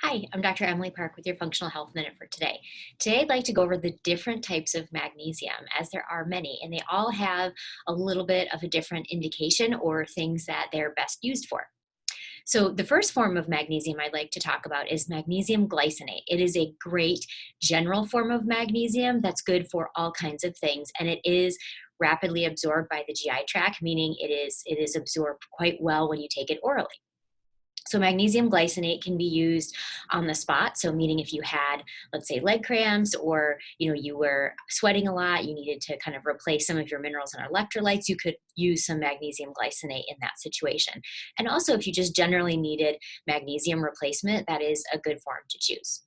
Hi, I'm Dr. Emily Park with your Functional Health Minute for today. Today, I'd like to go over the different types of magnesium, as there are many, and they all have a little bit of a different indication or things that they're best used for. So, the first form of magnesium I'd like to talk about is magnesium glycinate. It is a great general form of magnesium that's good for all kinds of things, and it is rapidly absorbed by the GI tract, meaning it is absorbed quite well when you take it orally. So magnesium glycinate can be used on the spot. So meaning if you had, let's say, leg cramps, or you were sweating a lot, you needed to kind of replace some of your minerals and electrolytes, you could use some magnesium glycinate in that situation. And also, if you just generally needed magnesium replacement, that is a good form to choose.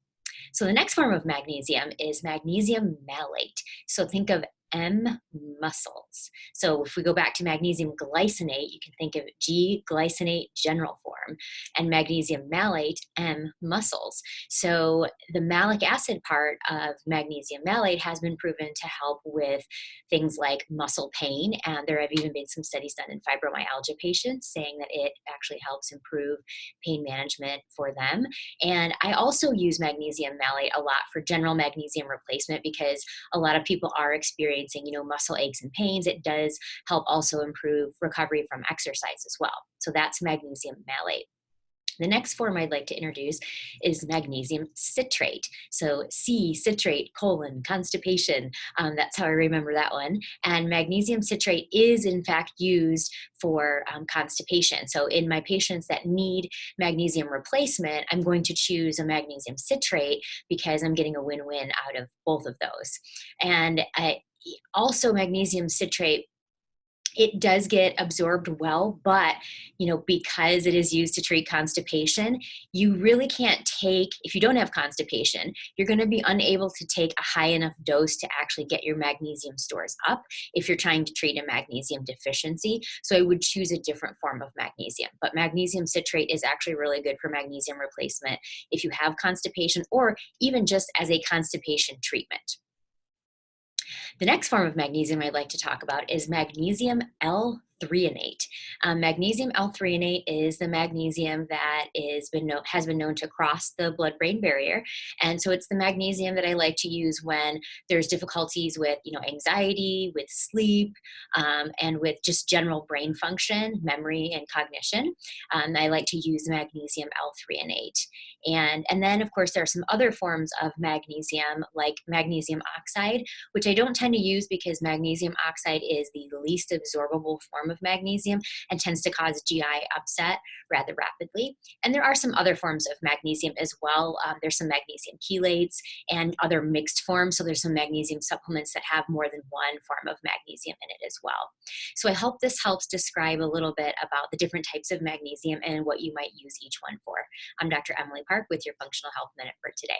So the next form of magnesium is magnesium malate. So think of M muscles. So if we go back to magnesium glycinate, you can think of G glycinate general form, and magnesium malate M muscles. So the malic acid part of magnesium malate has been proven to help with things like muscle pain, and there have even been some studies done in fibromyalgia patients saying that it actually helps improve pain management for them. And I also use magnesium malate a lot for general magnesium replacement because a lot of people are experiencing, muscle aches and pains. It does help also improve recovery from exercise as well. So that's magnesium malate. The next form I'd like to introduce is magnesium citrate. So C, citrate, colon, constipation. That's how I remember that one. And magnesium citrate is in fact used for constipation. So in my patients that need magnesium replacement, I'm going to choose a magnesium citrate because I'm getting a win-win out of both of those. And also magnesium citrate, it does get absorbed well, but because it is used to treat constipation, you really can't take, if you don't have constipation, you're going to be unable to take a high enough dose to actually get your magnesium stores up if you're trying to treat a magnesium deficiency. So I would choose a different form of magnesium. But magnesium citrate is actually really good for magnesium replacement if you have constipation, or even just as a constipation treatment. The next form of magnesium I'd like to talk about is magnesium L3 N. Magnesium L3 N is the magnesium that has been known to cross the blood-brain barrier, and so it's the magnesium that I like to use when there's difficulties with, anxiety, with sleep, and with just general brain function, memory, and cognition. I like to use magnesium L3 and then of course there are some other forms of magnesium like magnesium oxide, which I don't tend to use because magnesium oxide is the least absorbable form of magnesium and tends to cause GI upset rather rapidly. And there are some other forms of magnesium as well. There's some magnesium chelates and other mixed forms. So there's some magnesium supplements that have more than one form of magnesium in it as well. So I hope this helps describe a little bit about the different types of magnesium and what you might use each one for. I'm Dr. Emily Park with your Functional Health Minute for today.